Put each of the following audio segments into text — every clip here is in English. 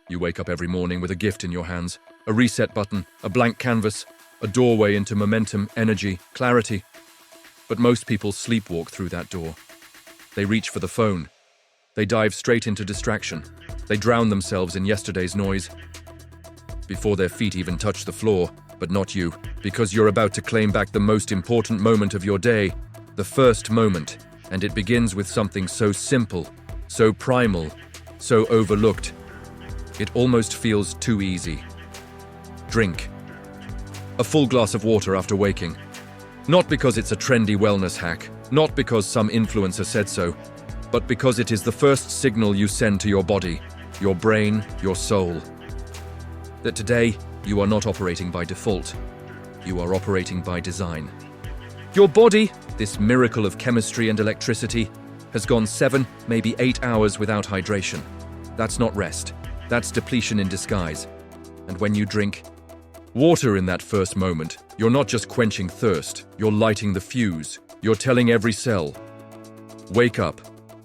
You wake up every morning with a gift in your hands, a reset button, a blank canvas, a doorway into momentum, energy, clarity. But most people sleepwalk through that door. They reach for the phone. They dive straight into distraction. They drown themselves in yesterday's noise before their feet even touch the floor, but not you, because you're about to claim back the most important moment of your day, the first moment, and it begins with something so simple, so primal, so overlooked. It almost feels too easy. Drink. A full glass of water after waking. Not because it's a trendy wellness hack, not because some influencer said so, but because it is the first signal you send to your body, your brain, your soul. That today, you are not operating by default. You are operating by design. Your body, this miracle of chemistry and electricity, has gone 7, maybe 8 hours without hydration. That's not rest. That's depletion in disguise. And when you drink water in that first moment, you're not just quenching thirst, you're lighting the fuse. You're telling every cell, wake up.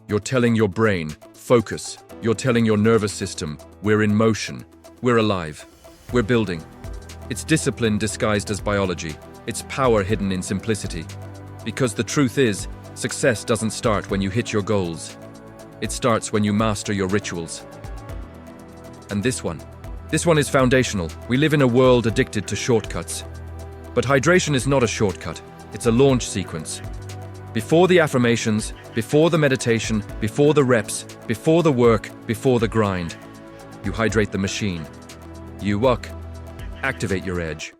You're telling your brain, focus. You're telling your nervous system, we're in motion. We're alive. We're building. It's discipline disguised as biology. It's power hidden in simplicity. Because the truth is, success doesn't start when you hit your goals. It starts when you master your rituals. And this one is foundational. We live in a world addicted to shortcuts. But hydration is not a shortcut. It's a launch sequence. Before the affirmations, before the meditation, before the reps, before the work, before the grind, you hydrate the machine. You activate your edge.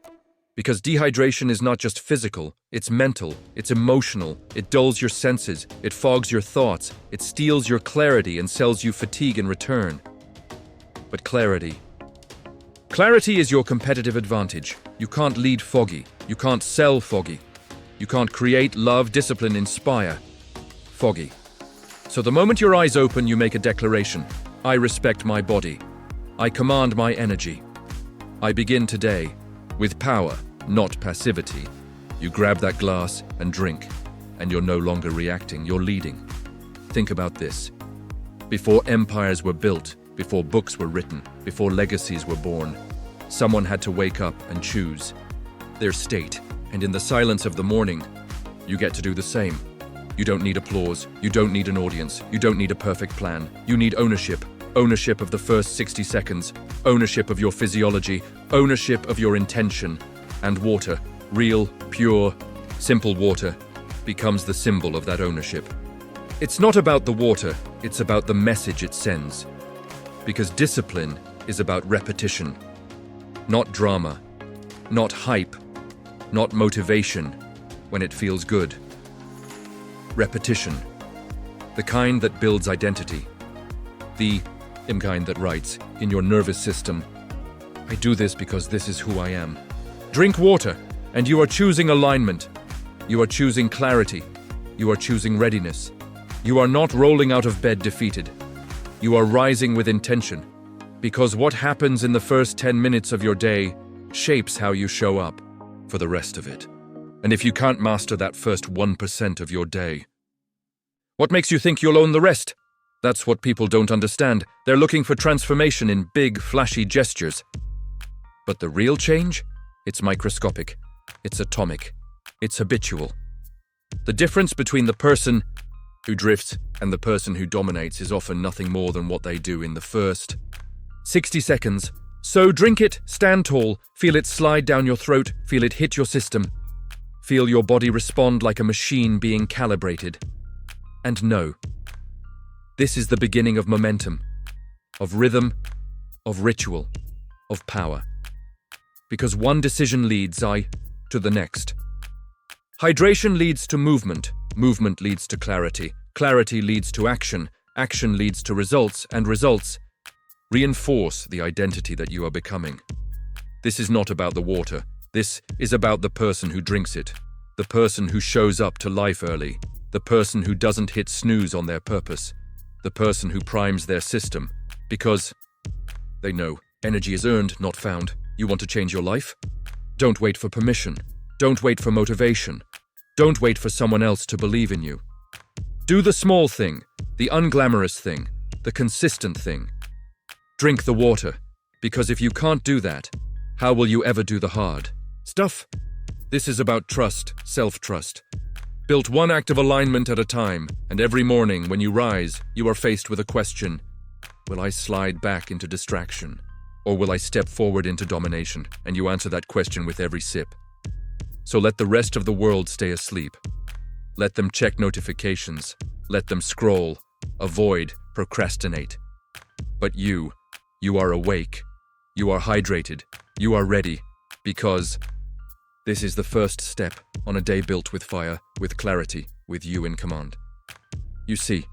Because dehydration is not just physical, it's mental, it's emotional, it dulls your senses, it fogs your thoughts, it steals your clarity and sells you fatigue in return. But clarity is your competitive advantage. You can't lead foggy. You can't sell foggy. You can't create, love, discipline, inspire foggy. So the moment your eyes open, you make a declaration. I respect my body. I command my energy. I begin today with power, not passivity. You grab that glass and drink, and you're no longer reacting, you're leading. Think about this. Before empires were built, before books were written, before legacies were born, someone had to wake up and choose their state. And in the silence of the morning, you get to do the same. You don't need applause. You don't need an audience. You don't need a perfect plan. You need ownership. Ownership of the first 60 seconds. Ownership of your physiology. Ownership of your intention. And water, real, pure, simple water, becomes the symbol of that ownership. It's not about the water. It's about the message it sends. Because discipline is about repetition. Not drama. Not hype. Not motivation when it feels good. Repetition. The kind that builds identity. The kind that writes in your nervous system, I do this because this is who I am. Drink water, and you are choosing alignment. You are choosing clarity. You are choosing readiness. You are not rolling out of bed defeated. You are rising with intention. Because what happens in the first 10 minutes of your day shapes how you show up for the rest of it. And if you can't master that first 1% of your day, what makes you think you'll own the rest? That's what people don't understand. They're looking for transformation in big, flashy gestures. But the real change? It's microscopic. It's atomic. It's habitual. The difference between the person who drifts and the person who dominates is often nothing more than what they do in the first 60 seconds. So drink it, stand tall, feel it slide down your throat, feel it hit your system. Feel your body respond like a machine being calibrated. And know, this is the beginning of momentum, of rhythm, of ritual, of power. Because one decision leads to the next. Hydration leads to movement, movement leads to clarity, clarity leads to action, action leads to results, and results reinforce the identity that you are becoming. This is not about the water. This is about the person who drinks it, the person who shows up to life early, the person who doesn't hit snooze on their purpose, the person who primes their system, because they know energy is earned, not found. You want to change your life? Don't wait for permission. Don't wait for motivation. Don't wait for someone else to believe in you. Do the small thing, the unglamorous thing, the consistent thing. Drink the water, because if you can't do that, how will you ever do the hard stuff? This is about trust, self-trust. Built one act of alignment at a time, and every morning when you rise, you are faced with a question. Will I slide back into distraction? Or will I step forward into domination? And you answer that question with every sip. So let the rest of the world stay asleep. Let them check notifications. Let them scroll. Avoid, procrastinate. But you are awake. You are hydrated. You are ready. Because this is the first step on a day built with fire, with clarity, with you in command. You see,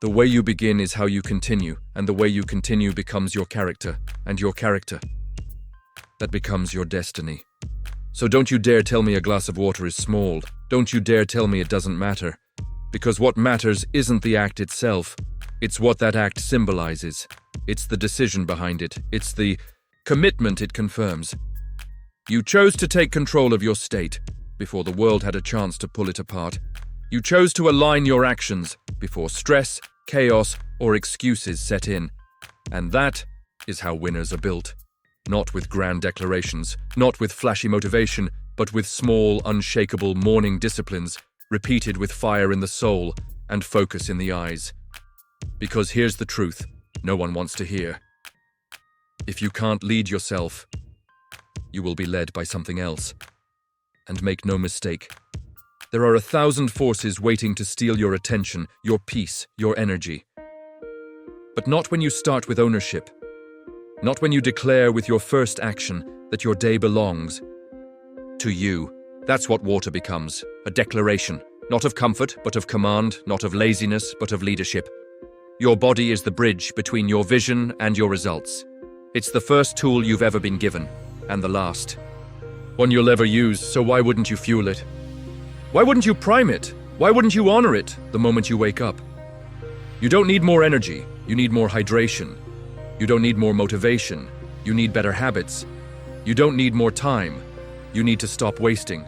the way you begin is how you continue, and the way you continue becomes your character, and your character, that becomes your destiny. So don't you dare tell me a glass of water is small. Don't you dare tell me it doesn't matter. Because what matters isn't the act itself. It's what that act symbolizes. It's the decision behind it. It's the commitment it confirms. You chose to take control of your state before the world had a chance to pull it apart. You chose to align your actions before stress, chaos, or excuses set in. And that is how winners are built. Not with grand declarations, not with flashy motivation, but with small, unshakable morning disciplines, repeated with fire in the soul and focus in the eyes. Because here's the truth no one wants to hear. If you can't lead yourself, you will be led by something else. And make no mistake, there are 1,000 forces waiting to steal your attention, your peace, your energy. But not when you start with ownership. Not when you declare with your first action that your day belongs to you. That's what water becomes, a declaration, not of comfort, but of command, not of laziness, but of leadership. Your body is the bridge between your vision and your results. It's the first tool you've ever been given, and the last. One you'll ever use, so why wouldn't you fuel it? Why wouldn't you prime it? Why wouldn't you honor it the moment you wake up? You don't need more energy, you need more hydration. You don't need more motivation, you need better habits. You don't need more time, you need to stop wasting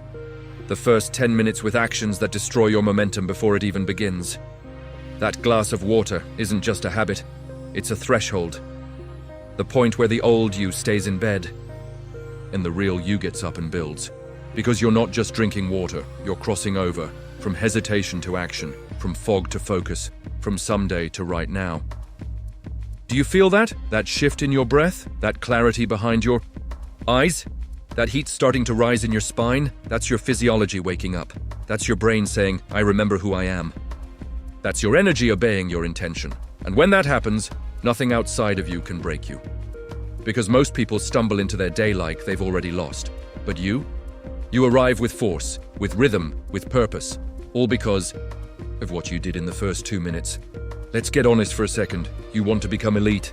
the first 10 minutes with actions that destroy your momentum before it even begins. That glass of water isn't just a habit, it's a threshold. The point where the old you stays in bed, and the real you gets up and builds. Because you're not just drinking water, you're crossing over, from hesitation to action, from fog to focus, from someday to right now. Do you feel that? That shift in your breath? That clarity behind your eyes? That heat starting to rise in your spine? That's your physiology waking up. That's your brain saying, I remember who I am. That's your energy obeying your intention. And when that happens, nothing outside of you can break you. Because most people stumble into their day like they've already lost. But you arrive with force, with rhythm, with purpose. All because of what you did in the first 2 minutes. Let's get honest for a second. You want to become elite?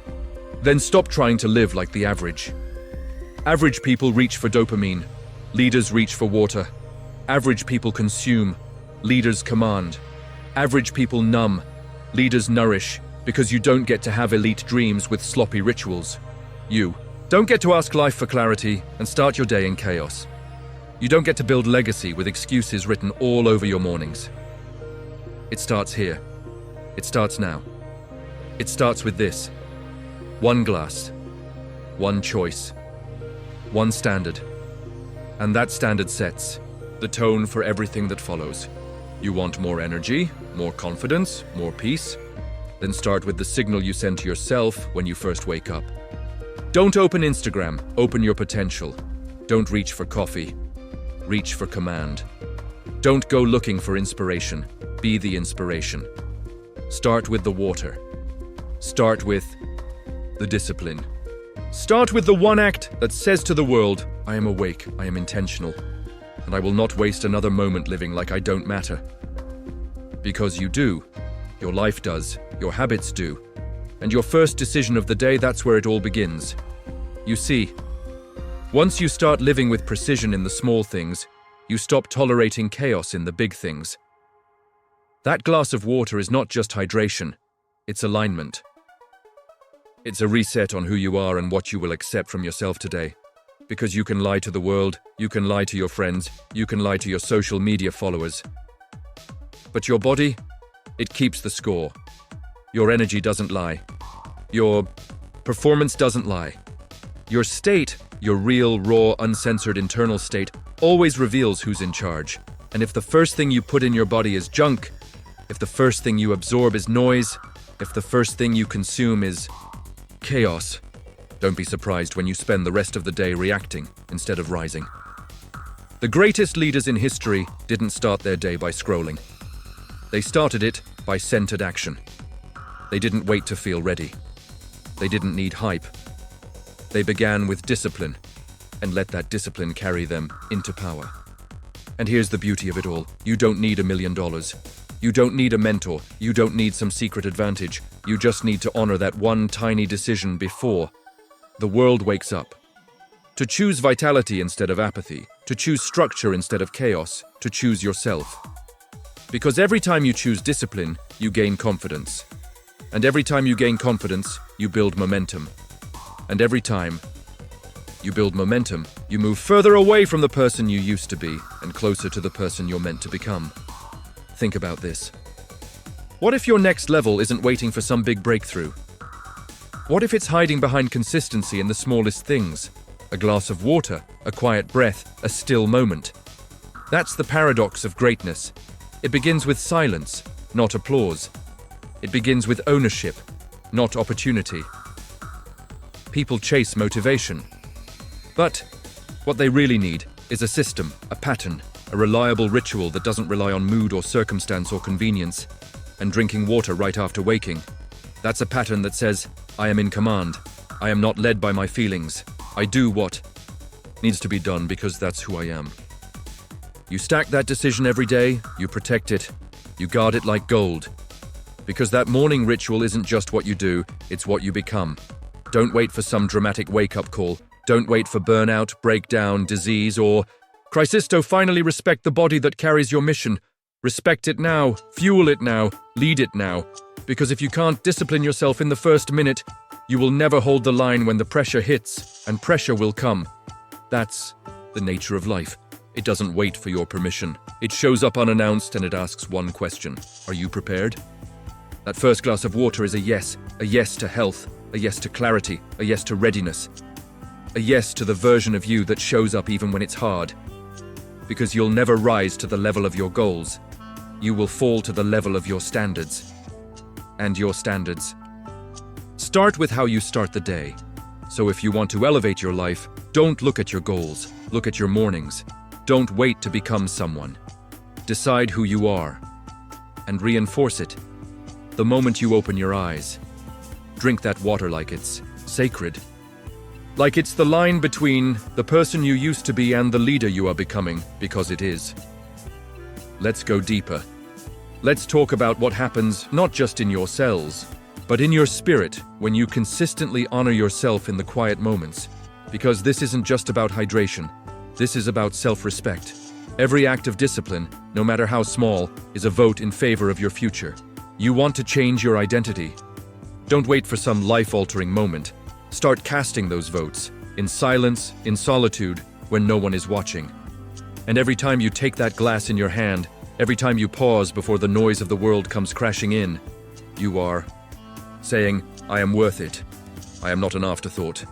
Then stop trying to live like the average. Average people reach for dopamine. Leaders reach for water. Average people consume. Leaders command. Average people numb. Leaders nourish. Because you don't get to have elite dreams with sloppy rituals. You don't get to ask life for clarity and start your day in chaos. You don't get to build legacy with excuses written all over your mornings. It starts here. It starts now. It starts with this. One glass. One choice. One standard. And that standard sets the tone for everything that follows. You want more energy, more confidence, more peace? Then start with the signal you send to yourself when you first wake up. Don't open Instagram, open your potential. Don't reach for coffee, reach for command. Don't go looking for inspiration, be the inspiration. Start with the water. Start with the discipline. Start with the one act that says to the world, I am awake, I am intentional, and I will not waste another moment living like I don't matter. Because you do. Your life does. Your habits do. And your first decision of the day, that's where it all begins. You see, once you start living with precision in the small things, you stop tolerating chaos in the big things. That glass of water is not just hydration, it's alignment. It's a reset on who you are and what you will accept from yourself today. Because you can lie to the world, you can lie to your friends, you can lie to your social media followers. But your body, it keeps the score. Your energy doesn't lie. Your Performance doesn't lie. Your state, your real, raw, uncensored internal state, always reveals who's in charge. And if the first thing you put in your body is junk, if the first thing you absorb is noise, if the first thing you consume is chaos, don't be surprised when you spend the rest of the day reacting instead of rising. The greatest leaders in history didn't start their day by scrolling. They started it by centered action. They didn't wait to feel ready. They didn't need hype. They began with discipline and let that discipline carry them into power. And here's the beauty of it all. You don't need $1 million. You don't need a mentor. You don't need some secret advantage. You just need to honor that one tiny decision before the world wakes up. To choose vitality instead of apathy. To choose structure instead of chaos. To choose yourself. Because every time you choose discipline, you gain confidence. And every time you gain confidence, you build momentum. And every time you build momentum, you move further away from the person you used to be and closer to the person you're meant to become. Think about this. What if your next level isn't waiting for some big breakthrough? What if it's hiding behind consistency in the smallest things? A glass of water, a quiet breath, a still moment. That's the paradox of greatness. It begins with silence, not applause. It begins with ownership, not opportunity. People chase motivation. But what they really need is a system, a pattern, a reliable ritual that doesn't rely on mood or circumstance or convenience. And drinking water right after waking. That's a pattern that says, I am in command. I am not led by my feelings. I do what needs to be done because that's who I am. You stack that decision every day, you protect it, you guard it like gold. Because that morning ritual isn't just what you do, it's what you become. Don't wait for some dramatic wake-up call. Don't wait for burnout, breakdown, disease, or crisis. Finally respect the body that carries your mission. Respect it now, fuel it now, lead it now. Because if you can't discipline yourself in the first minute, you will never hold the line when the pressure hits, and pressure will come. That's the nature of life. It doesn't wait for your permission. It shows up unannounced and it asks one question. Are you prepared? That first glass of water is a yes to health, a yes to clarity, a yes to readiness, a yes to the version of you that shows up even when it's hard. Because you'll never rise to the level of your goals. You will fall to the level of your standards. And your standards. Start with how you start the day. So if you want to elevate your life, don't look at your goals, look at your mornings. Don't wait to become someone. Decide who you are. And reinforce it. The moment you open your eyes. Drink that water like it's sacred. Like it's the line between the person you used to be and the leader you are becoming, because it is. Let's go deeper. Let's talk about what happens not just in your cells, but in your spirit when you consistently honor yourself in the quiet moments. Because this isn't just about hydration. This is about self-respect. Every act of discipline, no matter how small, is a vote in favor of your future. You want to change your identity. Don't wait for some life-altering moment. Start casting those votes, in silence, in solitude, when no one is watching. And every time you take that glass in your hand, every time you pause before the noise of the world comes crashing in, you are saying, I am worth it. I am not an afterthought.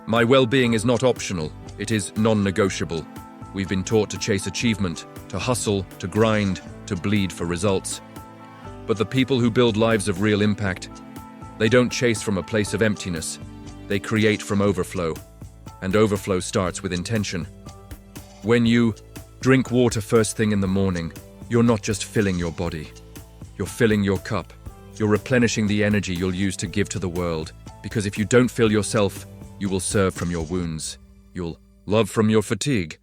My well-being is not optional. It is non-negotiable. We've been taught to chase achievement, to hustle, to grind, to bleed for results. But the people who build lives of real impact, they don't chase from a place of emptiness. They create from overflow. And overflow starts with intention. When you drink water first thing in the morning, you're not just filling your body. You're filling your cup. You're replenishing the energy you'll use to give to the world. Because if you don't fill yourself, you will serve from your wounds. You'll love from your fatigue.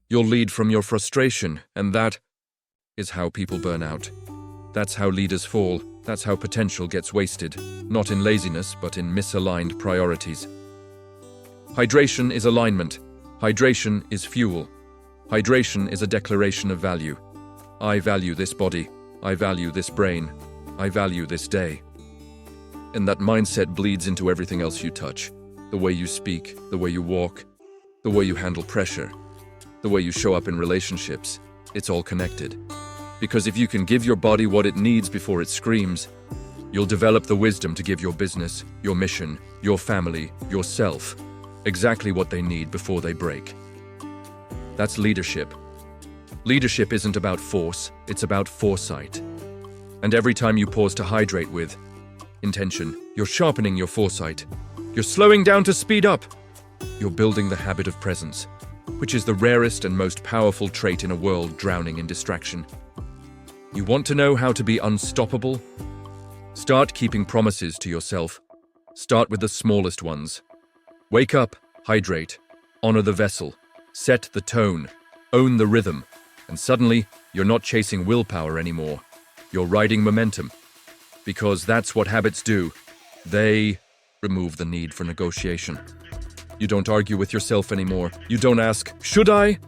You'll lead from your frustration. And that is how people burn out. That's how leaders fall. That's how potential gets wasted. Not in laziness, but in misaligned priorities. Hydration is alignment. Hydration is fuel. Hydration is a declaration of value. I value this body. I value this brain. I value this day. And that mindset bleeds into everything else you touch. The way you speak, the way you walk, the way you handle pressure, the way you show up in relationships. It's all connected. Because if you can give your body what it needs before it screams, You'll develop the wisdom to give your business, your mission, your family, yourself, exactly what they need before they break. That's leadership. Leadership isn't about force, it's about foresight. And every time you pause to hydrate with intention, you're sharpening your foresight. You're slowing down to speed up. You're building the habit of presence, which is the rarest and most powerful trait in a world drowning in distraction. You want to know how to be unstoppable? Start keeping promises to yourself. Start with the smallest ones. Wake up, hydrate, honor the vessel, set the tone, own the rhythm, and suddenly you're not chasing willpower anymore. You're riding momentum. Because that's what habits do. They remove the need for negotiation. You don't argue with yourself anymore. You don't ask, should I?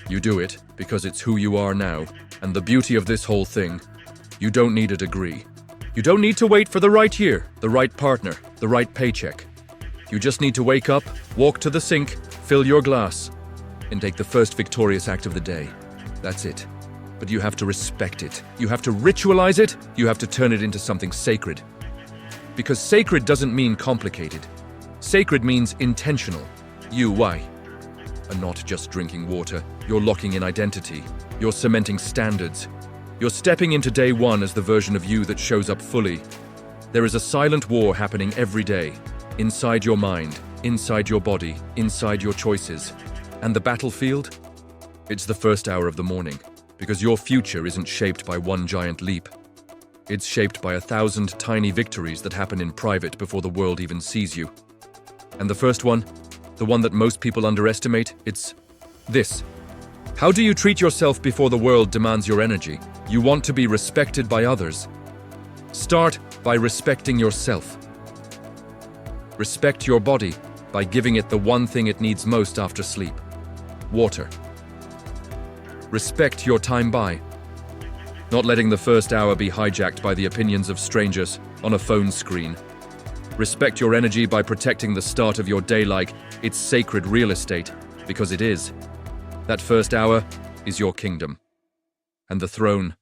You do it because it's who you are now. And the beauty of this whole thing, you don't need a degree. You don't need to wait for the right year, the right partner, the right paycheck. You just need to wake up, walk to the sink, fill your glass, and take the first victorious act of the day. That's it. But you have to respect it. You have to ritualize it. You have to turn it into something sacred. Because sacred doesn't mean complicated. Sacred means intentional. Why? And not just drinking water. You're locking in identity. You're cementing standards. You're stepping into day one as the version of you that shows up fully. There is a silent war happening every day. Inside your mind, inside your body, inside your choices. And the battlefield? It's the first hour of the morning. Because your future isn't shaped by one giant leap. It's shaped by 1,000 tiny victories that happen in private before the world even sees you. And the first one, the one that most people underestimate, it's this. How do you treat yourself before the world demands your energy? You want to be respected by others. Start by respecting yourself. Respect your body by giving it the one thing it needs most after sleep: water. Respect your time by not letting the first hour be hijacked by the opinions of strangers on a phone screen. Respect your energy by protecting the start of your day like it's sacred real estate, because it is. That first hour is your kingdom. And the throne,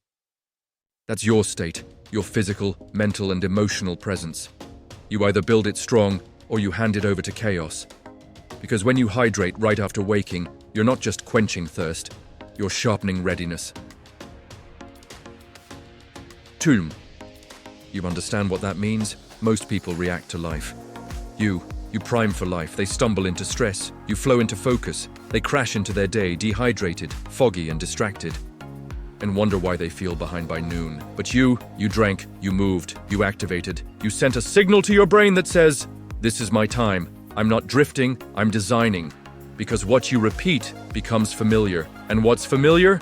that's your state, your physical, mental, and emotional presence. You either build it strong or you hand it over to chaos. Because when you hydrate right after waking, you're not just quenching thirst, you're sharpening readiness. Tulm. You understand what that means? Most people react to life. You prime for life. They stumble into stress. You flow into focus. They crash into their day, dehydrated, foggy, and distracted, and wonder why they feel behind by noon. But you drank, you moved, you activated. You sent a signal to your brain that says, this is my time. I'm not drifting, I'm designing. Because what you repeat becomes familiar, and what's familiar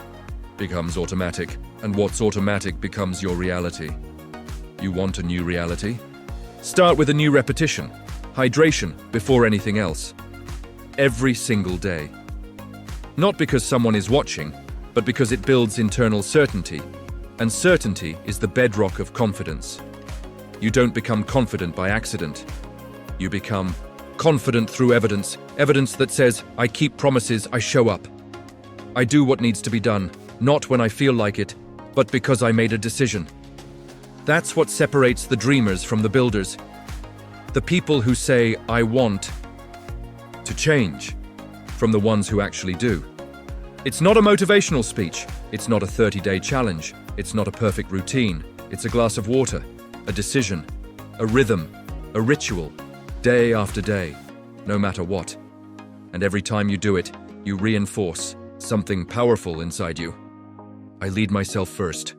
becomes automatic, and what's automatic becomes your reality. You want a new reality? Start with a new repetition. Hydration before anything else. Every single day. Not because someone is watching, but because it builds internal certainty. And certainty is the bedrock of confidence. You don't become confident by accident. You become confident through evidence. Evidence that says, I keep promises, I show up. I do what needs to be done, not when I feel like it, but because I made a decision. That's what separates the dreamers from the builders. The people who say, I want to change, from the ones who actually do. It's not a motivational speech. It's not a 30-day challenge. It's not a perfect routine. It's a glass of water, a decision, a rhythm, a ritual, day after day, no matter what. And every time you do it, you reinforce something powerful inside you. I lead myself first.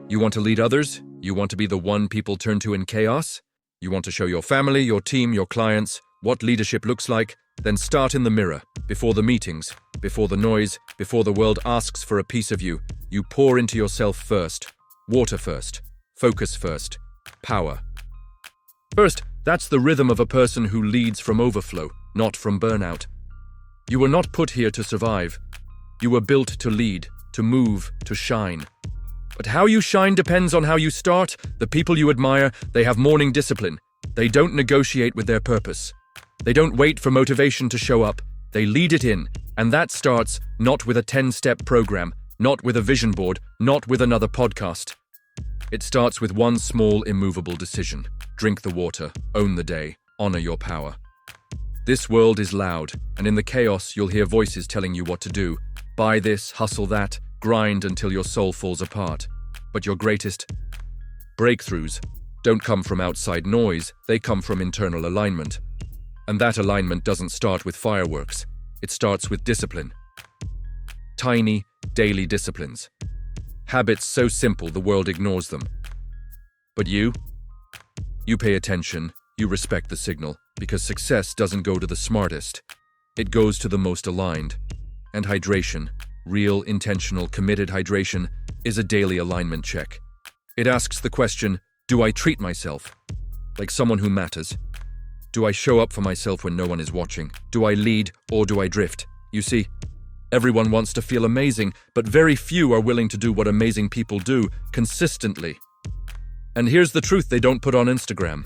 You want to lead others? You want to be the one people turn to in chaos? You want to show your family, your team, your clients what leadership looks like? Then start in the mirror, before the meetings, before the noise, before the world asks for a piece of you. You pour into yourself first. Water first. Focus first. Power. First, that's the rhythm of a person who leads from overflow, not from burnout. You were not put here to survive. You were built to lead, to move, to shine. But how you shine depends on how you start. The people you admire, they have morning discipline. They don't negotiate with their purpose. They don't wait for motivation to show up. They lead it in. And that starts not with a 10-step program, not with a vision board, not with another podcast. It starts with one small, immovable decision. Drink the water, own the day, honor your power. This world is loud, and in the chaos, you'll hear voices telling you what to do. Buy this, hustle that, grind until your soul falls apart. But your greatest breakthroughs don't come from outside noise, they come from internal alignment. And that alignment doesn't start with fireworks, it starts with discipline. Tiny, daily disciplines. Habits so simple the world ignores them. But you pay attention, you respect the signal, because success doesn't go to the smartest. It goes to the most aligned. And hydration, real, intentional, committed hydration, is a daily alignment check. It asks the question, do I treat myself like someone who matters? Do I show up for myself when no one is watching? Do I lead or do I drift? You see, everyone wants to feel amazing, but very few are willing to do what amazing people do consistently. And here's the truth they don't put on Instagram.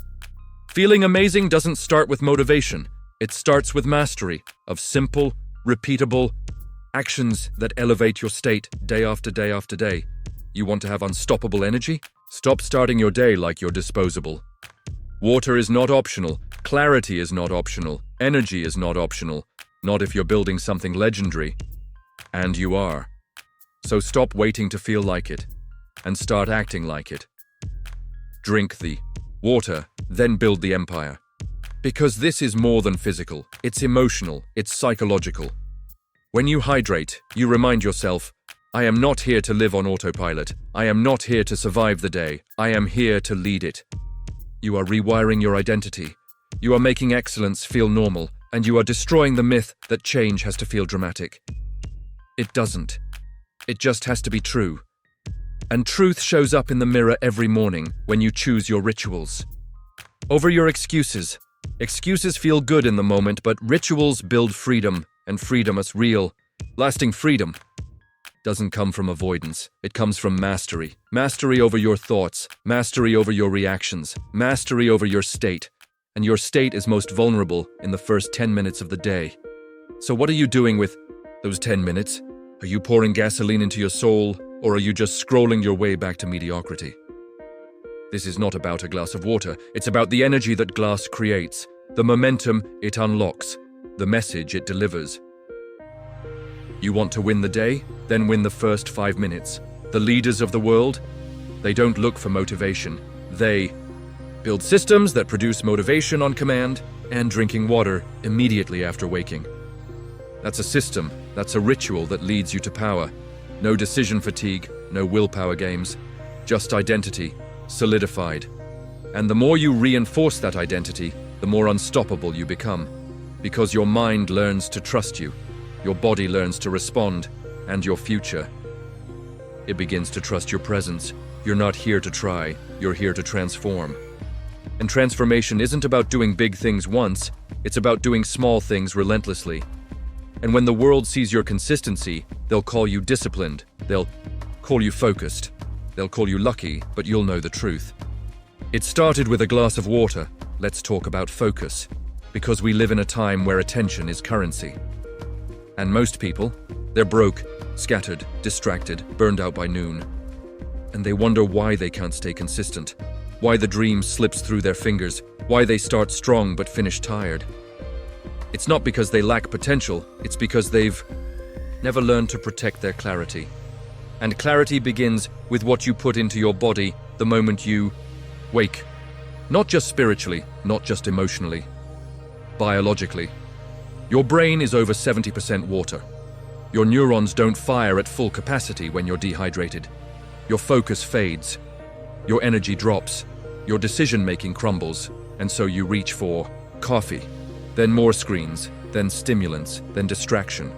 Feeling amazing doesn't start with motivation. It starts with mastery of simple, repeatable actions that elevate your state day after day after day. You want to have unstoppable energy? Stop starting your day like you're disposable. Water is not optional. Clarity is not optional. Energy is not optional. Not if you're building something legendary. And you are. So stop waiting to feel like it and start acting like it. Drink the water, then build the empire. Because this is more than physical. It's emotional. It's psychological. When you hydrate, you remind yourself, I am not here to live on autopilot. I am not here to survive the day. I am here to lead it. You are rewiring your identity. You are making excellence feel normal, and you are destroying the myth that change has to feel dramatic. It doesn't. It just has to be true. And truth shows up in the mirror every morning when you choose your rituals. Over your excuses. Excuses feel good in the moment, but rituals build freedom, and freedom is real. Lasting freedom doesn't come from avoidance. It comes from mastery. Mastery over your thoughts, mastery over your reactions, mastery over your state. And your state is most vulnerable in the first 10 minutes of the day. So what are you doing with those 10 minutes? Are you pouring gasoline into your soul, or are you just scrolling your way back to mediocrity? This is not about a glass of water. It's about the energy that glass creates, the momentum it unlocks, the message it delivers. You want to win the day? Then win the first 5 minutes. The leaders of the world, they don't look for motivation. They build systems that produce motivation on command and drinking water immediately after waking. That's a system, that's a ritual that leads you to power. No decision fatigue, no willpower games, just identity, solidified. And the more you reinforce that identity, the more unstoppable you become. Because your mind learns to trust you, your body learns to respond, and your future. It begins to trust your presence. You're not here to try, you're here to transform. And transformation isn't about doing big things once, it's about doing small things relentlessly. And when the world sees your consistency, they'll call you disciplined, they'll call you focused, they'll call you lucky, but you'll know the truth. It started with a glass of water. Let's talk about focus, because we live in a time where attention is currency. And most people, they're broke, scattered, distracted, burned out by noon. And they wonder why they can't stay consistent, why the dream slips through their fingers, why they start strong but finish tired. It's not because they lack potential, it's because they've never learned to protect their clarity. And clarity begins with what you put into your body the moment you wake. Not just spiritually, not just emotionally, biologically. Your brain is over 70% water. Your neurons don't fire at full capacity when you're dehydrated. Your focus fades. Your energy drops. Your decision-making crumbles, and so you reach for coffee, then more screens, then stimulants, then distraction.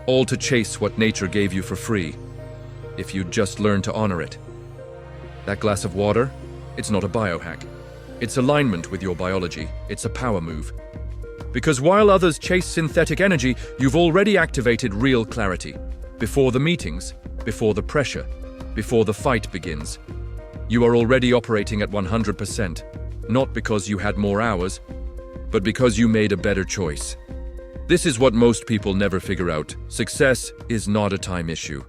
All to chase what nature gave you for free, if you'd just learn to honor it. That glass of water, it's not a biohack. It's alignment with your biology. It's a power move. Because while others chase synthetic energy, you've already activated real clarity. Before the meetings, before the pressure, before the fight begins. You are already operating at 100%, not because you had more hours, but because you made a better choice. This is what most people never figure out. Success is not a time issue.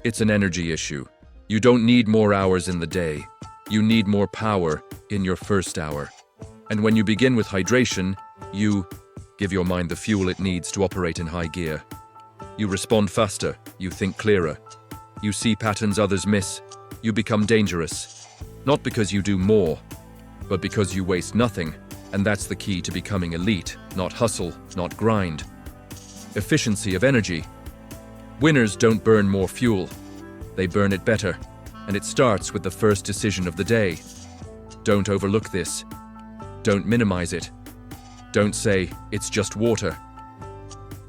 It's an energy issue. You don't need more hours in the day. You need more power in your first hour. And when you begin with hydration, you give your mind the fuel it needs to operate in high gear. You respond faster, you think clearer. You see patterns others miss. You become dangerous. Not because you do more, but because you waste nothing. And that's the key to becoming elite, not hustle, not grind. Efficiency of energy. Winners don't burn more fuel. They burn it better. And it starts with the first decision of the day. Don't overlook this. Don't minimize it. Don't say, it's just water.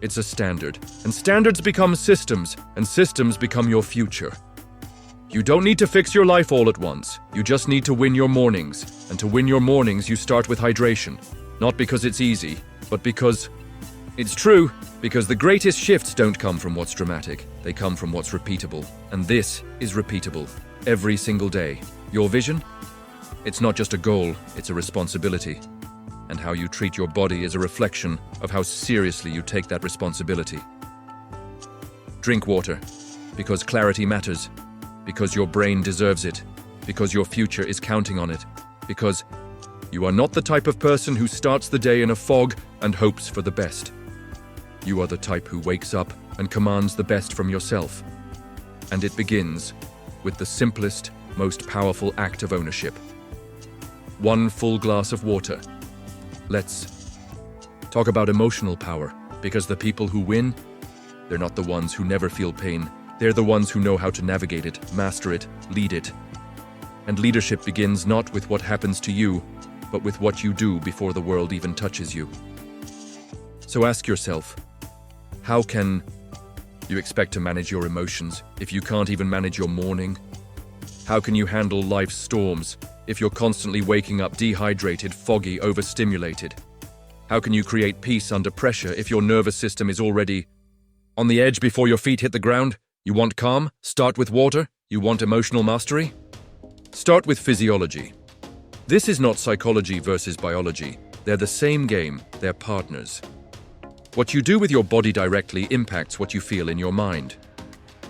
It's a standard. And standards become systems, and systems become your future. You don't need to fix your life all at once. You just need to win your mornings. And to win your mornings, you start with hydration. Not because it's easy, but because it's true. Because the greatest shifts don't come from what's dramatic. They come from what's repeatable. And this is repeatable every single day. Your vision? It's not just a goal, it's a responsibility. And how you treat your body is a reflection of how seriously you take that responsibility. Drink water, because clarity matters, because your brain deserves it, because your future is counting on it, because you are not the type of person who starts the day in a fog and hopes for the best. You are the type who wakes up and commands the best from yourself. And it begins with the simplest, most powerful act of ownership. One full glass of water. Let's talk about emotional power, because the people who win, they're not the ones who never feel pain. They're the ones who know how to navigate it, master it, lead it. And leadership begins not with what happens to you, but with what you do before the world even touches you. So ask yourself, how can you expect to manage your emotions if you can't even manage your morning? How can you handle life's storms if you're constantly waking up dehydrated, foggy, overstimulated? How can you create peace under pressure if your nervous system is already on the edge before your feet hit the ground? You want calm? Start with water. You want emotional mastery? Start with physiology. This is not psychology versus biology. They're the same game. They're partners. What you do with your body directly impacts what you feel in your mind.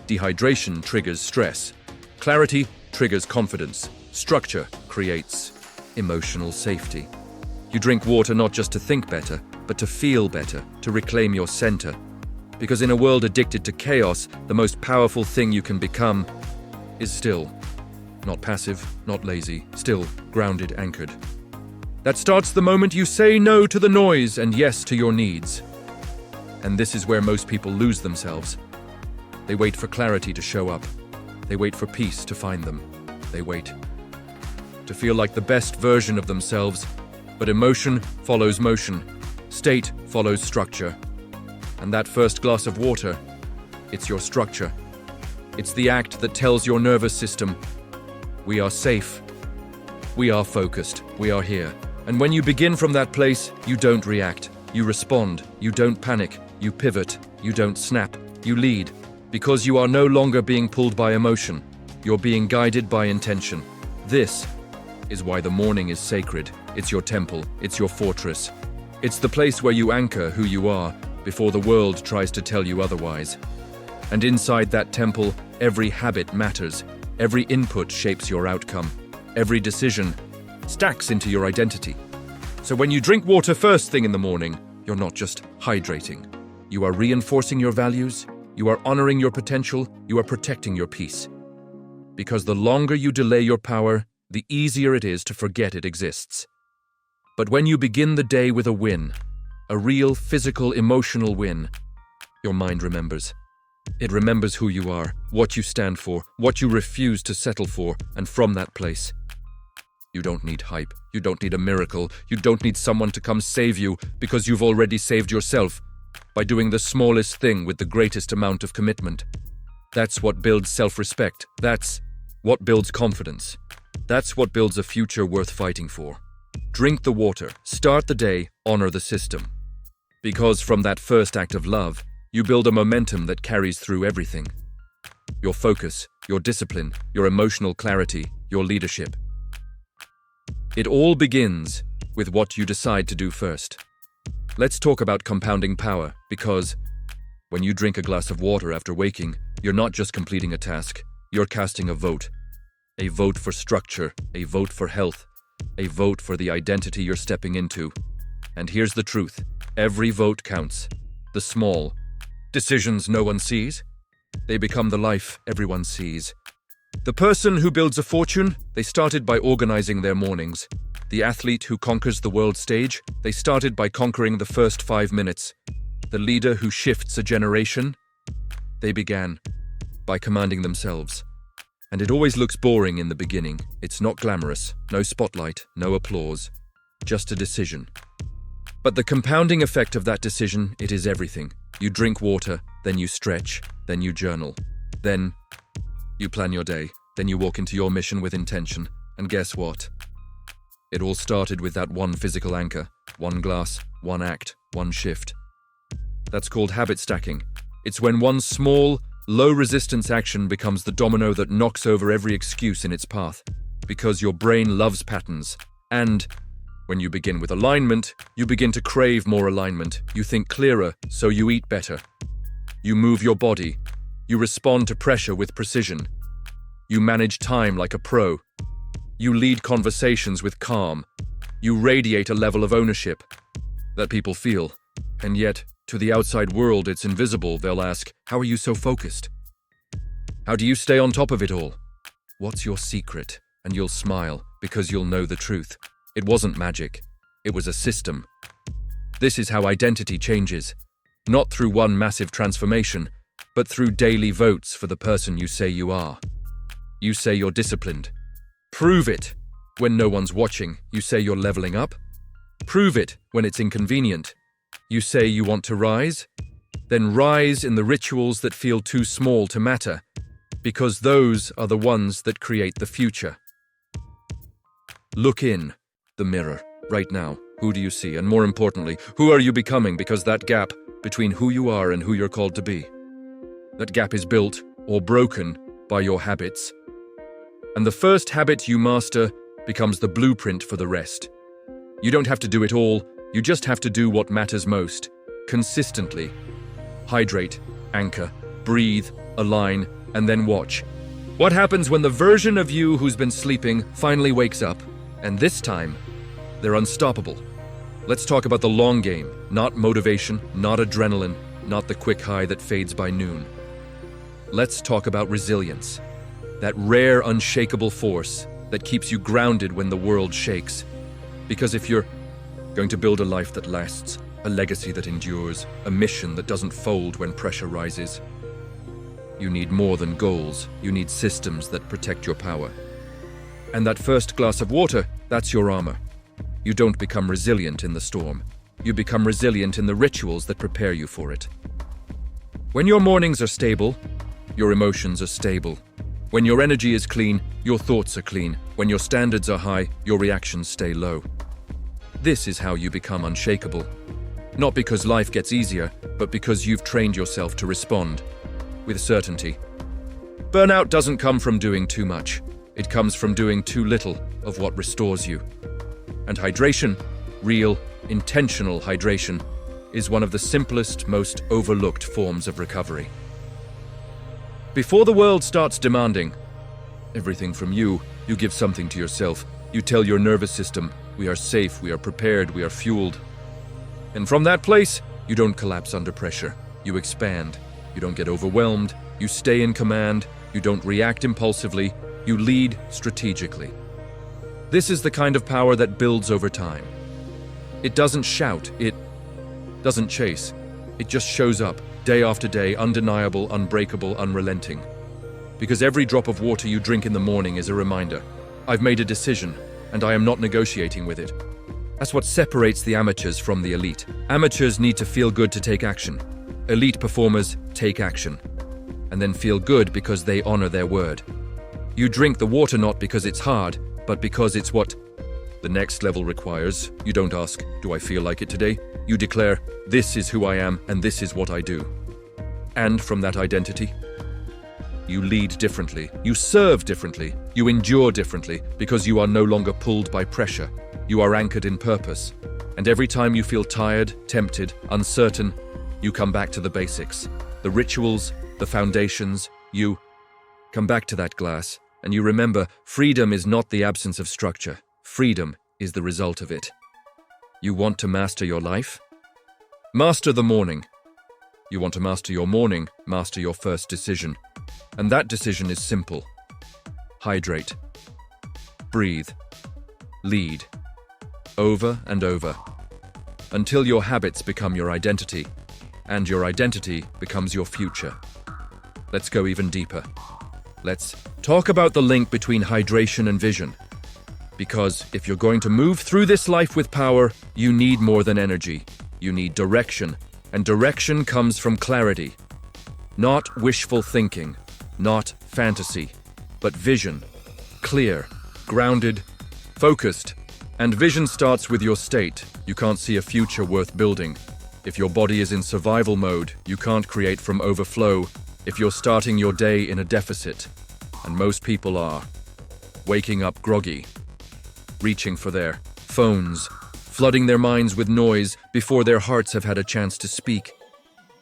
Dehydration triggers stress. Clarity triggers confidence. Structure creates emotional safety. You drink water not just to think better, but to feel better, to reclaim your center. Because in a world addicted to chaos, the most powerful thing you can become is still. Not passive, not lazy, still grounded, anchored. That starts the moment you say no to the noise and yes to your needs. And this is where most people lose themselves. They wait for clarity to show up. They wait for peace to find them. They wait to feel like the best version of themselves. But emotion follows motion. State follows structure. And that first glass of water, it's your structure. It's the act that tells your nervous system, we are safe. We are focused. We are here. And when you begin from that place, you don't react. You respond. You don't panic. You pivot. You don't snap. You lead. Because you are no longer being pulled by emotion. You're being guided by intention. This is why the morning is sacred. It's your temple. It's your fortress. It's the place where you anchor who you are before the world tries to tell you otherwise. And inside that temple, every habit matters. Every input shapes your outcome. Every decision stacks into your identity. So when you drink water first thing in the morning, you're not just hydrating. You are reinforcing your values. You are honoring your potential. You are protecting your peace. Because the longer you delay your power, the easier it is to forget it exists. But when you begin the day with a win, a real physical, emotional win, your mind remembers. It remembers who you are, what you stand for, what you refuse to settle for, and from that place, you don't need hype, you don't need a miracle, you don't need someone to come save you because you've already saved yourself by doing the smallest thing with the greatest amount of commitment. That's what builds self-respect. That's what builds confidence. That's what builds a future worth fighting for. Drink the water, start the day, honor the system. Because from that first act of love, you build a momentum that carries through everything. Your focus, your discipline, your emotional clarity, your leadership. It all begins with what you decide to do first. Let's talk about compounding power, because when you drink a glass of water after waking, you're not just completing a task, you're casting a vote. A vote for structure, a vote for health, a vote for the identity you're stepping into. And here's the truth. Every vote counts. The small decisions no one sees, they become the life everyone sees. The person who builds a fortune, they started by organizing their mornings. The athlete who conquers the world stage, they started by conquering the first 5 minutes. The leader who shifts a generation, they began by commanding themselves. And it always looks boring in the beginning. It's not glamorous, no spotlight, no applause, just a decision. But the compounding effect of that decision, it is everything. You drink water, then you stretch, then you journal. Then you plan your day, then you walk into your mission with intention. And guess what? It all started with that one physical anchor, one glass, one act, one shift. That's called habit stacking. It's when one small, low-resistance action becomes the domino that knocks over every excuse in its path. Because your brain loves patterns. And when you begin with alignment, you begin to crave more alignment. You think clearer, so you eat better. You move your body. You respond to pressure with precision. You manage time like a pro. You lead conversations with calm. You radiate a level of ownership that people feel. And yet, to the outside world, it's invisible. They'll ask, how are you so focused? How do you stay on top of it all? What's your secret? And you'll smile because you'll know the truth. It wasn't magic. It was a system. This is how identity changes. Not through one massive transformation, but through daily votes for the person you say you are. You say you're disciplined. Prove it. When no one's watching, you say you're leveling up. Prove it when it's inconvenient. You say you want to rise. Then rise in the rituals that feel too small to matter, because those are the ones that create the future. Look in the mirror right now. Who do you see? And more importantly, who are you becoming? Because that gap between who you are and who you're called to be, that gap is built or broken by your habits. And the first habit you master becomes the blueprint for the rest. You don't have to do it all, you just have to do what matters most, consistently. Hydrate, anchor, breathe, align, and then watch. What happens when the version of you who's been sleeping finally wakes up? And this time, they're unstoppable. Let's talk about the long game, not motivation, not adrenaline, not the quick high that fades by noon. Let's talk about resilience, that rare, unshakable force that keeps you grounded when the world shakes. Because if you're going to build a life that lasts, a legacy that endures, a mission that doesn't fold when pressure rises, you need more than goals. You need systems that protect your power. And that first glass of water, that's your armor. You don't become resilient in the storm. You become resilient in the rituals that prepare you for it. When your mornings are stable, your emotions are stable. When your energy is clean, your thoughts are clean. When your standards are high, your reactions stay low. This is how you become unshakable. Not because life gets easier, but because you've trained yourself to respond with certainty. Burnout doesn't come from doing too much. It comes from doing too little of what restores you. And hydration, real, intentional hydration, is one of the simplest, most overlooked forms of recovery. Before the world starts demanding everything from you, you give something to yourself. You tell your nervous system, we are safe, we are prepared, we are fueled. And from that place, you don't collapse under pressure. You expand. You don't get overwhelmed. You stay in command. You don't react impulsively. You lead strategically. This is the kind of power that builds over time. It doesn't shout. It doesn't chase. It just shows up, day after day, undeniable, unbreakable, unrelenting. Because every drop of water you drink in the morning is a reminder. I've made a decision, and I am not negotiating with it. That's what separates the amateurs from the elite. Amateurs need to feel good to take action. Elite performers take action, and then feel good because they honor their word. You drink the water not because it's hard, but because it's what the next level requires. You don't ask, do I feel like it today? You declare, this is who I am and this is what I do. And from that identity, you lead differently, you serve differently, you endure differently because you are no longer pulled by pressure. You are anchored in purpose. And every time you feel tired, tempted, uncertain, you come back to the basics, the rituals, the foundations. You Come back to that glass, and you remember, freedom is not the absence of structure. Freedom is the result of it. You want to master your life? Master the morning. You want to master your morning, master your first decision. And that decision is simple. Hydrate. Breathe. Lead. Over and over. Until your habits become your identity, and your identity becomes your future. Let's go even deeper. Let's talk about the link between hydration and vision. Because if you're going to move through this life with power, you need more than energy. You need direction, and direction comes from clarity. Not wishful thinking, not fantasy, but vision. Clear, grounded, focused. And vision starts with your state. You can't see a future worth building. If your body is in survival mode, you can't create from overflow. If you're starting your day in a deficit, and most people are, waking up groggy, reaching for their phones, flooding their minds with noise before their hearts have had a chance to speak.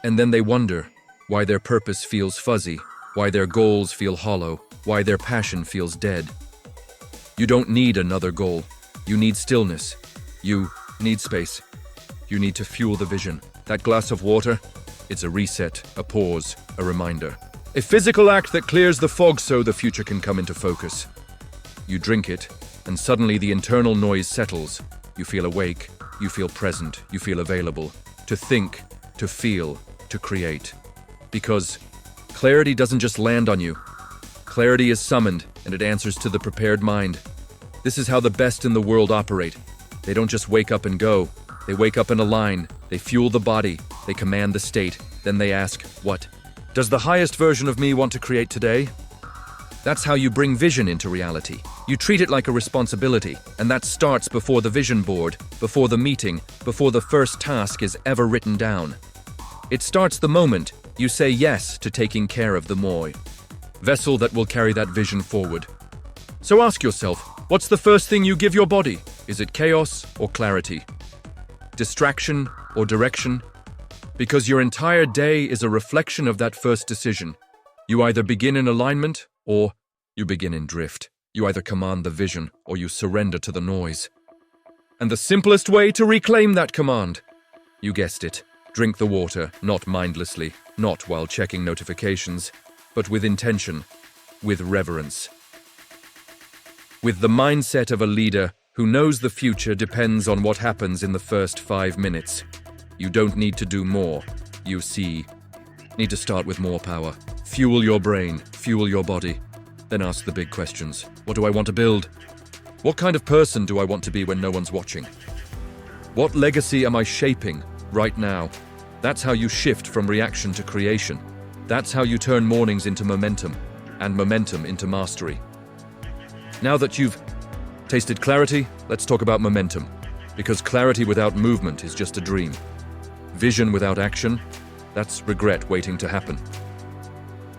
And then they wonder why their purpose feels fuzzy, why their goals feel hollow, why their passion feels dead. You don't need another goal. You need stillness. You need space. You need to fuel the vision. That glass of water, it's a reset, a pause, a reminder. A physical act that clears the fog so the future can come into focus. You drink it, and suddenly the internal noise settles. You feel awake, you feel present, you feel available. To think, to feel, to create. Because clarity doesn't just land on you. Clarity is summoned, and it answers to the prepared mind. This is how the best in the world operate. They don't just wake up and go. They wake up and align. They fuel the body. They command the state. Then they ask, what does the highest version of me want to create today? That's how you bring vision into reality. You treat it like a responsibility, and that starts before the vision board, before the meeting, before the first task is ever written down. It starts the moment you say yes to taking care of the moi, vessel that will carry that vision forward. So ask yourself, what's the first thing you give your body? Is it chaos or clarity? Distraction or direction? Because your entire day is a reflection of that first decision. You either begin in alignment or you begin in drift. You either command the vision or you surrender to the noise. And the simplest way to reclaim that command, you guessed it, drink the water, not mindlessly, not while checking notifications, but with intention, with reverence. With the mindset of a leader who knows the future depends on what happens in the first 5 minutes. You don't need to do more. You need to start with more power. Fuel your brain, fuel your body. Then ask the big questions. What do I want to build? What kind of person do I want to be when no one's watching? What legacy am I shaping right now? That's how you shift from reaction to creation. That's how you turn mornings into momentum, and momentum into mastery. Now that you've tasted clarity, let's talk about momentum. Because clarity without movement is just a dream. Vision without action, that's regret waiting to happen.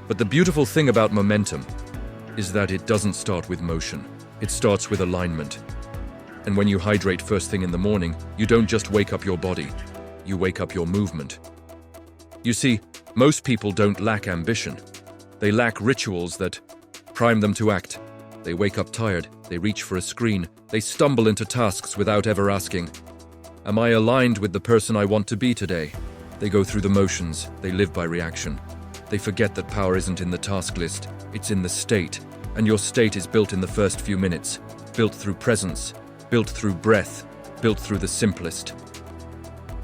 But the beautiful thing about momentum is that it doesn't start with motion. It starts with alignment. And when you hydrate first thing in the morning, you don't just wake up your body, you wake up your movement. You see, most people don't lack ambition. They lack rituals that prime them to act. They wake up tired, they reach for a screen, they stumble into tasks without ever asking, am I aligned with the person I want to be today? They go through the motions, they live by reaction. They forget that power isn't in the task list, it's in the state. And your state is built in the first few minutes, built through presence, built through breath, built through the simplest.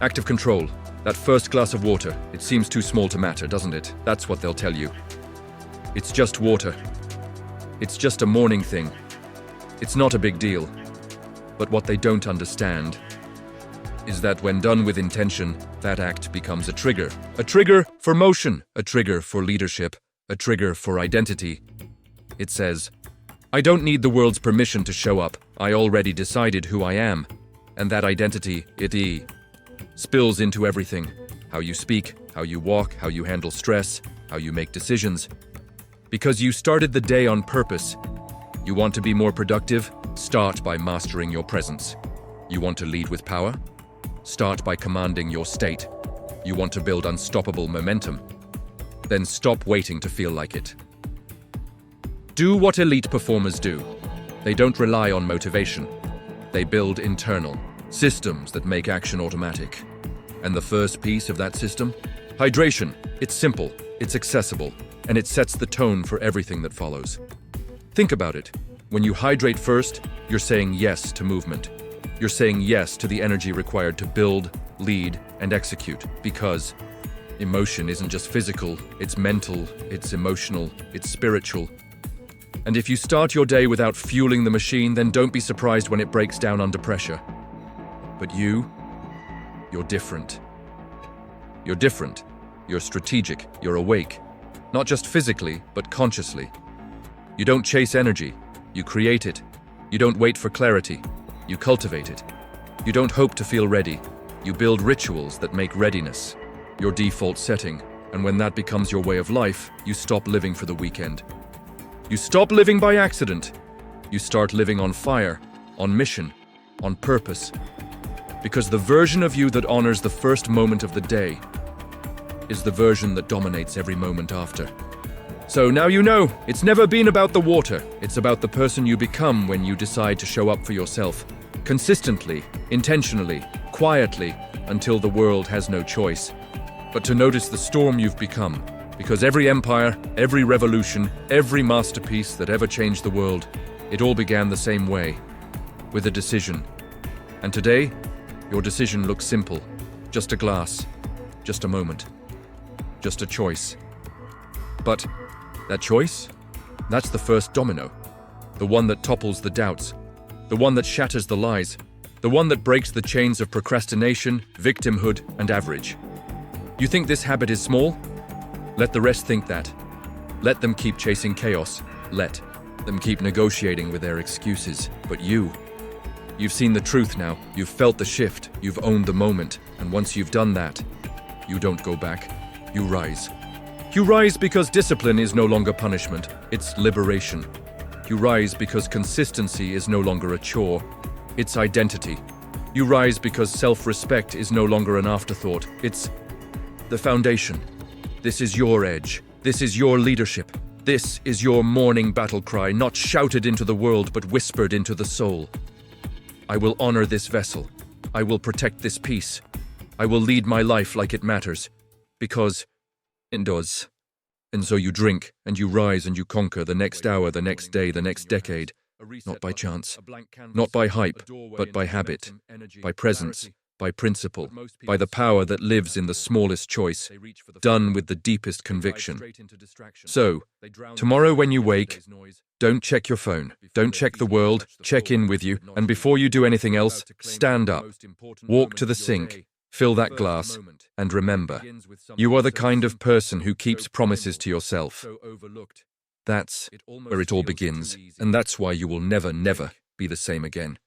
Active control, that first glass of water, it seems too small to matter, doesn't it? That's what they'll tell you. It's just water. It's just a morning thing. It's not a big deal. But what they don't understand is that when done with intention, that act becomes a trigger. A trigger for motion, a trigger for leadership, a trigger for identity. It says, I don't need the world's permission to show up. I already decided who I am. And that identity, it spills into everything. How you speak, how you walk, how you handle stress, how you make decisions. Because you started the day on purpose. You want to be more productive? Start by mastering your presence. You want to lead with power? Start by commanding your state. You want to build unstoppable momentum? Then stop waiting to feel like it. Do what elite performers do. They don't rely on motivation. They build internal systems that make action automatic. And the first piece of that system? Hydration. It's simple, it's accessible, and it sets the tone for everything that follows. Think about it. When you hydrate first, you're saying yes to movement. You're saying yes to the energy required to build, lead, and execute, because emotion isn't just physical, it's mental, it's emotional, it's spiritual. And if you start your day without fueling the machine, then don't be surprised when it breaks down under pressure. But you're different. You're different. You're strategic. You're awake. Not just physically, but consciously. You don't chase energy. You create it. You don't wait for clarity. You cultivate it. You don't hope to feel ready. You build rituals that make readiness your default setting. And when that becomes your way of life, you stop living for the weekend. You stop living by accident. You start living on fire, on mission, on purpose. Because the version of you that honors the first moment of the day is the version that dominates every moment after. So now you know, it's never been about the water. It's about the person you become when you decide to show up for yourself. Consistently, intentionally, quietly, until the world has no choice but to notice the storm you've become. Because every empire, every revolution, every masterpiece that ever changed the world, it all began the same way, with a decision. And today, your decision looks simple. Just a glass, just a moment, just a choice. But that choice? That's the first domino. The one that topples the doubts. The one that shatters the lies. The one that breaks the chains of procrastination, victimhood, and average. You think this habit is small? Let the rest think that. Let them keep chasing chaos. Let them keep negotiating with their excuses. But you've seen the truth now. You've felt the shift. You've owned the moment. And once you've done that, you don't go back. You rise. You rise because discipline is no longer punishment. It's liberation. You rise because consistency is no longer a chore. It's identity. You rise because self-respect is no longer an afterthought. It's the foundation. This is your edge. This is your leadership. This is your morning battle cry, not shouted into the world, but whispered into the soul. I will honor this vessel. I will protect this peace. I will lead my life like it matters. Because it does. And so you drink, and you rise, and you conquer the next hour, the next day, the next decade. Not by chance. Not by hype, but by habit. By presence. By principle, by the power that lives in the smallest choice, done with the deepest conviction. So, tomorrow when you wake, don't check your phone, don't check the world, check in with you, and before you do anything else, stand up, walk to the sink, fill that glass, and remember, you are the kind of person who keeps promises to yourself. That's where it all begins, and that's why you will never be the same again.